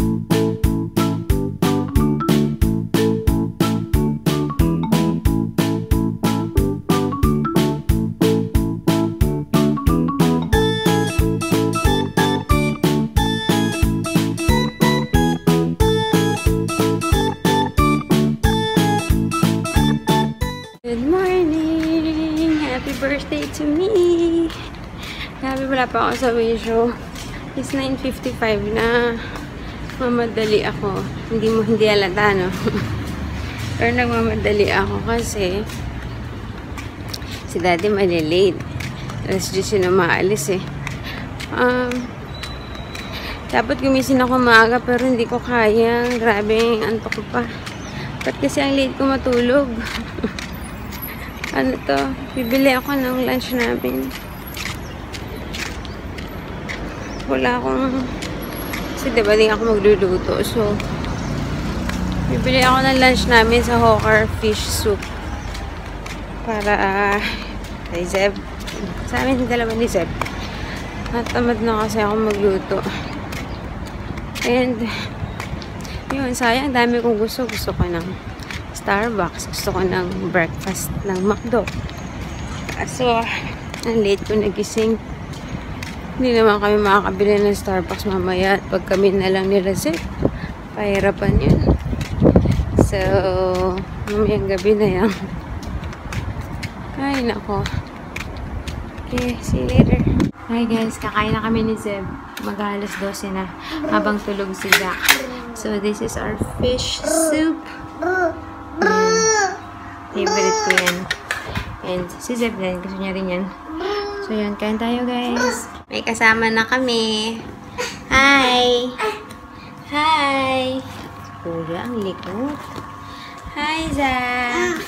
Good morning! Happy birthday to me! Grabe, wala pa ako sa wisho. It's 9:55 na. Mamadali ako. Hindi halata, no? Pero nagmamadali ako kasi si daddy malilate. Alas 10 na maalis eh. Dapat gumising ako maaga pero hindi ko kaya. Grabe, antok ko pa. Ba't kasi ang late ko matulog? Ano to? Bibili ako ng lunch namin. Wala akong... Kasi diba din ako magluluto. So, bibili ako ng lunch namin sa Hawker Fish Soup. Para kay Zeb. Sa amin yung dalawa ni Zeb. Natamad na kasi ako magluto. And, yun, sayang. Dami kong gusto. Gusto ko ng Starbucks. Gusto ko ng breakfast ng McDo. So, ang late ko nagising. Hindi naman kami makakabili ng Starbucks mamaya. At pag kami na lang nila Zeb, pahirapan yun. So, mamayang gabi na yan. Ay, nako. Okay, see you later. Hi guys, kakain na kami ni Zeb. Mag-alas 12 na. Habang tulog si Zach. So, this is our fish soup. Favorite ko yan. And si Zeb din, gusto niya rin yan. So yun, kain tayo guys. May kasama na kami. Hi! Hi! Kuya, ang likot. Hi, Zach!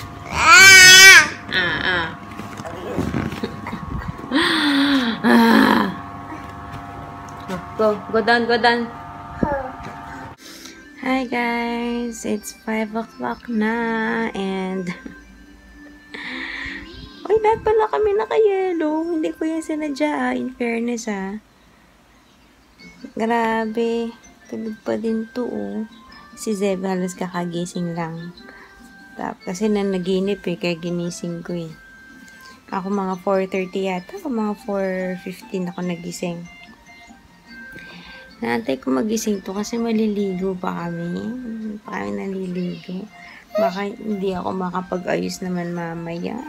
Go down, go down. Hi guys, it's 5 o'clock na and ay, lahat pala kami naka-yellow. Hindi ko yan sinadya, in fairness Grabe, tulog pa din to Si Zeb halos kakagising lang. Kasi nanaginip kaya ginising ko Ako mga 4:30 yata, mga 4:15 ako nagising. Naantay ko magising to kasi maliligo pa kami. Pa kami naliligo. Baka hindi ako makapag-ayos naman mamaya.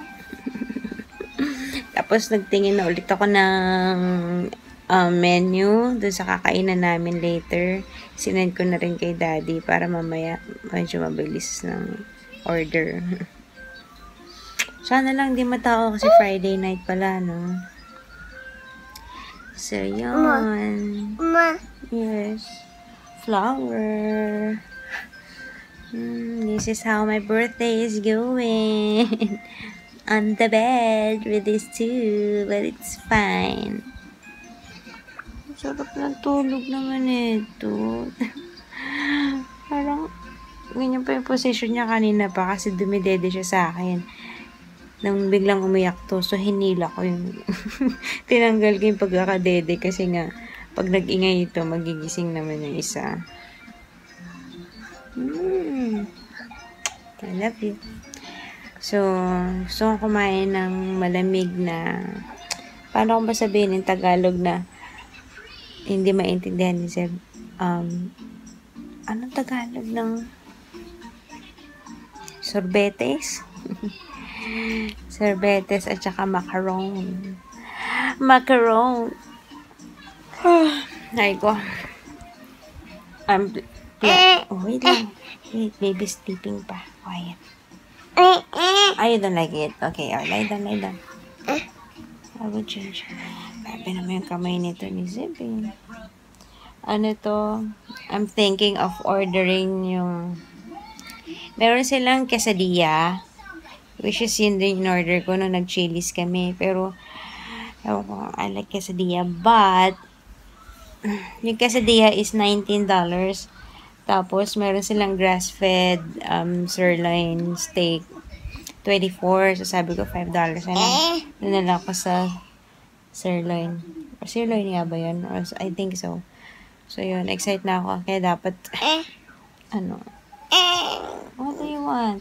Tapos nagtingin na ulit ako ng menu doon sa kakainan namin later. Sinend ko na rin kay daddy para mamaya medyo mabilis ng order. Sana lang di matao kasi Friday night pala, no? So, yun. Yes. Flower. This is how my birthday is going. On the bed with these two. But it's fine. Sarap ng tulog naman ito. Parang, ganyan pa yung position niya kanina pa kasi dumidede siya sa akin. Nang biglang umiyak to, so hinila ko yung tinanggal ko yung pagkakadede kasi nga pag nag-ingay ito, magigising naman yung isa. I love you. So, gusto ko kumain ng malamig na paano ko ba sabihin in Tagalog na hindi maintindihan ni Zeb? Anong Tagalog ng sorbetes? Sorbetes at saka macaron. Macaron. Ay ko. Wait lang. Wait, baby sleeping pa. Quiet. You don't like it? Okay, lie down, lie down. I will change. Grabe naman yung kamay nito ni Zebin. Ano to? I'm thinking of ordering yung meron silang quesadilla. Which is yun din in order ko nung nag-chili's kami. Pero, ewan ko, I like quesadilla. But, yung quesadilla is $19. Tapos, meron silang grass-fed sirloin steak. 24. So, sabi ko, $5 na lang. Nanala ko sa sirloin. Or sirloin nga ba yun? Or, I think so. So, yun. Excite na ako. Kaya dapat, ano? What do you want?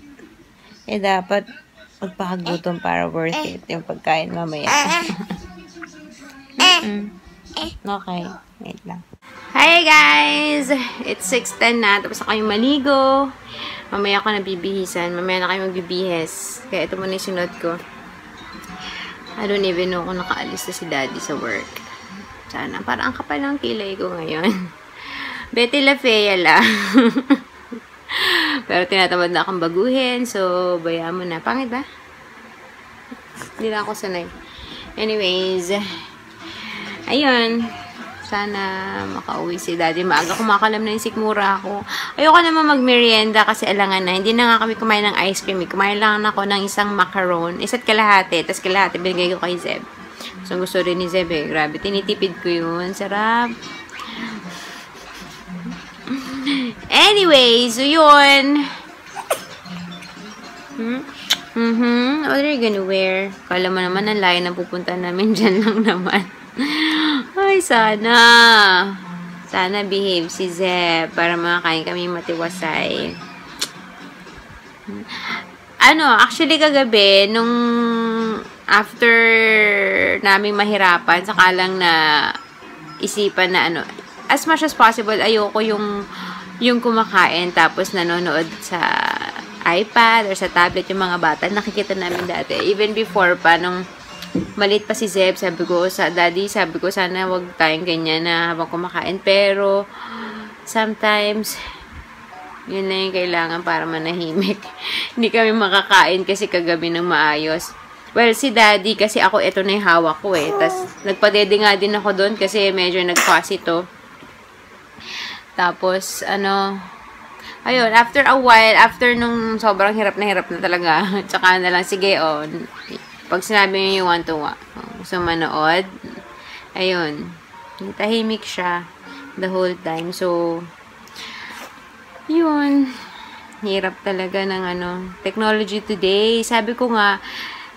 Kaya dapat, magpakagutom para worth it yung pagkain mamaya. Okay. Wait lang. Hi guys! It's 6:10 na. Tapos ako yung maligo. Mamaya ako nabibihisan. Mamaya na kayo magbibihes. Kaya ito muna yung sinod ko. I don't even know kung nakaalis na si daddy sa work. Sana. Parang ang kapal ng kilay ko ngayon. Betty La Fea lang. Pero tinatamad na akong baguhin. So, bayaan mo na. Pangit ba? Hindi na ako sanay. Anyways. Ayun. Sana makauwi si daddy. Maaga kumakalam na yung sikmura ako. Ayoko naman magmerienda kasi alangan na. Hindi na nga kami kumain ng ice cream. Kumain lang ako ng isang macaron. Isa't kalahati. Tapos kalahati binigay ko kay Zeb. So gusto rin ni Zeb eh. Grabe. Tinitipid ko yun. Sarap. Anyway. So yun. What are you gonna wear? Kala mo naman ang layo na pupunta namin. Dyan lang naman. Ay, sana. Sana behave si Zeb para makakain kami matiwasay. Actually kagabi, nung after naming mahirapan, saka lang na isipan na as much as possible, ayoko yung kumakain tapos nanonood sa iPad or sa tablet yung mga bata. Nakikita namin dati. Even before pa, nung maliit pa si Zeb, sabi ko, daddy, sana wag tayong ganyan na habang kumakain. Pero, sometimes, yun na yung kailangan para manahimik. Hindi kami makakain kasi kagabi ng maayos. Well, si daddy, kasi ako, ito na yung hawak ko eh. Tapos, nagpadede nga din ako doon kasi medyo nag-fuss ito. Tapos, ayun, after a while, after nung sobrang hirap na talaga, tsaka na lang, sige, pag sinabi niyo you want to gusto manood, ayun, tahimik siya the whole time. So, yun, hirap talaga ng technology today. Sabi ko nga,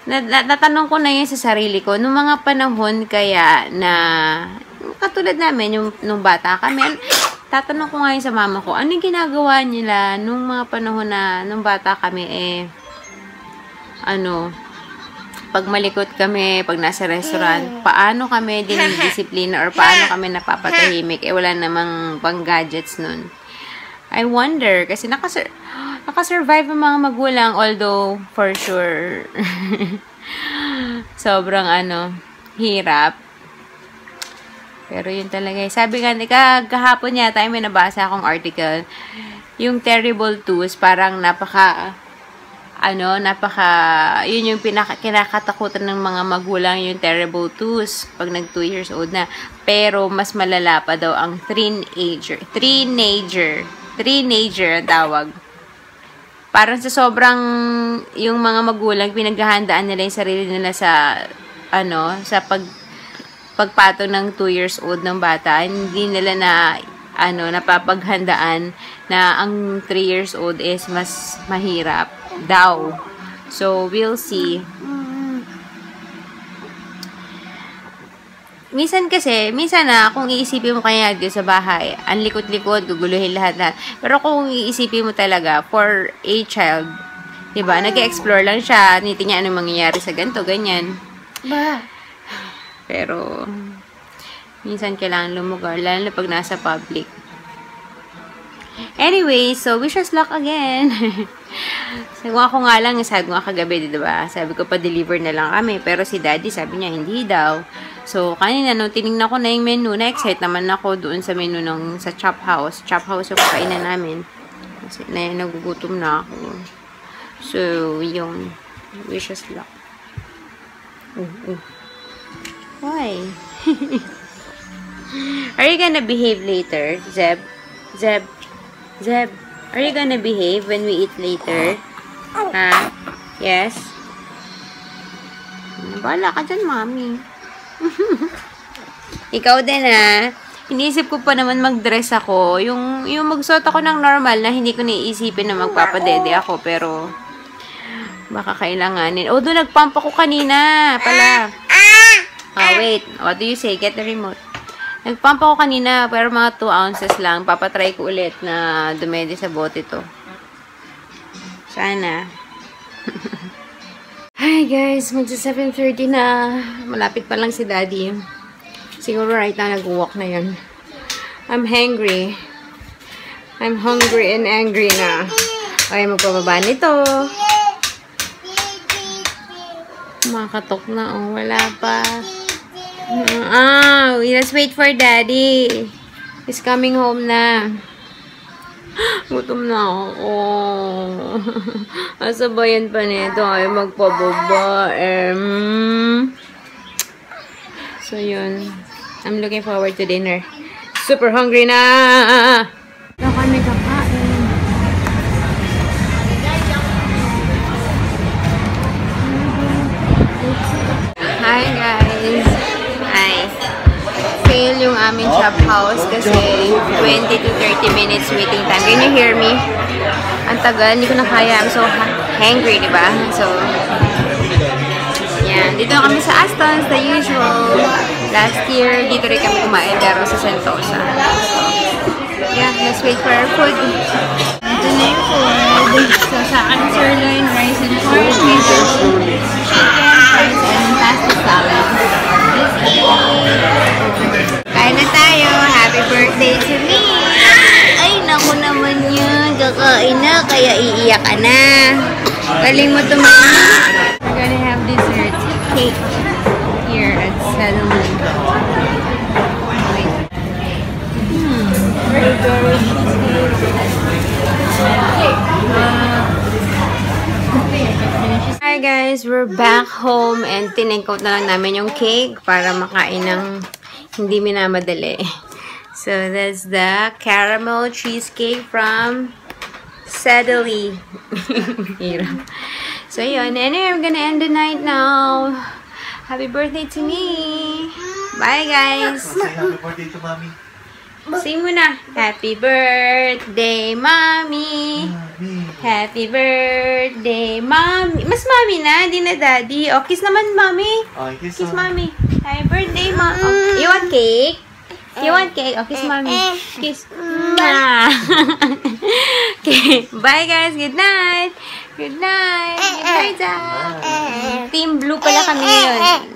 natanong ko na yun sa sarili ko, nung mga panahon kaya na, katulad namin, nung bata kami, tatanong ko nga yun sa mama ko, anong ginagawa nila nung mga panahon na, nung bata kami, pag malikot kami, pag nasa restaurant, paano kami dinidisiplina or paano kami napapatahimik? Wala namang pang-gadgets nun. I wonder, kasi nakasurvive ang mga magulang, although, for sure, sobrang, hirap. Pero yun talaga. Sabi nga, kahapon yata, may nabasa akong article, yung terrible twos, parang yun yung kinakatakutan ng mga magulang, yung terrible twos, pag nag 2 years old na. Pero, mas malala pa daw ang teenager ang tawag. Parang sa sobrang, yung mga magulang, pinaghahandaan nila yung sarili nila sa pagpatong ng 2 years old ng bata. Hindi nila napapaghandaan na ang 3 years old is mas mahirap daw. So, we'll see. Minsan kung iisipin mo kaya dito sa bahay, ang likot-likot, guguluhin lahat. Pero kung iisipin mo talaga, for a child, diba, nag-explore lang siya, niti niya anong mangyayari sa ganito, ganyan. Pero, minsan kailangan lumugar, lalo na pag nasa public. Anyway, so wish us luck again. Sabi ko nga lang, sabi ko nga kagabi, diba? Sabi ko pa-deliver na lang kami. Pero si daddy, sabi niya, hindi daw. So, kanina, nung tinignan ko na yung menu, na-excite naman ako doon sa menu sa Chop House. Chop House yung kainan namin. Kasi nagugutom na ako. So, yung wish us luck. Why? Are you gonna behave later, Zeb? Zeb, are you gonna behave when we eat later? Ha? Yes? Bahala ka dyan, mami. Ikaw din, ha? Iniisip ko pa naman mag-dress ako. Yung magsuot ako ng normal na hindi ko naiisipin na magpapadede ako. Pero, baka kailanganin. Doon nagpump ako kanina. Pala. Wait. What do you say? Get the remote. Nagpump ako kanina, pero mga 2 ounces lang. Papatry ko ulit na dumedi sa bote to. Sana. Hi guys, magsa 7:30 na. Malapit pa lang si Daddy. Siguro right now nag-walk na yun. I'm hungry. I'm hungry and angry na. Okay, magpababa nito. Makatok na. Oh, wala pa. Let's wait for Daddy. He's coming home na. Gutom na ako. Asabayan pa nito. Ay, magpababa. So, yun. I'm looking forward to dinner. Super hungry na! Na kami kakain. Hi guys! Hi! Fail yung aming shop house kasi 20 to 30 minutes waiting time. Can you hear me? Ang tagal, hindi ko na kaya. I'm so hungry, diba? So, yan. Dito kami sa Aston's, the usual. Last year, dito rin kami kumain, pero sa Sentosa. So, yeah, let's wait for our food. Ito na yung food. So, sa akin, sirloin, rice and pork, chicken, fries, and pasta salad. Let's eat! Kain na tayo! Happy birthday to me! Ay, naku naman yun. Kakain na, kaya iiyak ka na. Galing mo tumakas. We're gonna have dessert cake here at Salomon. Hi guys, we're back home and tinake-out na lang namin yung cake para makain ng hindi minamadali. So that's the caramel cheesecake from Sadly. So yun, anyway, I'm gonna end the night now. Happy birthday to me. Bye guys. Say happy birthday to Mommy. Sing mo na. Happy birthday, Mommy. Happy birthday, Mommy. Mas Mommy na, hindi na Daddy. O, kiss naman, Mommy. Kiss Mommy. Happy birthday, Mom. Oh, you want cake? You want cake? O, kiss Mommy. Kiss. Okay. Bye, guys. Good night. Good night. Good night, Dad. Team Blue pala kami ngayon.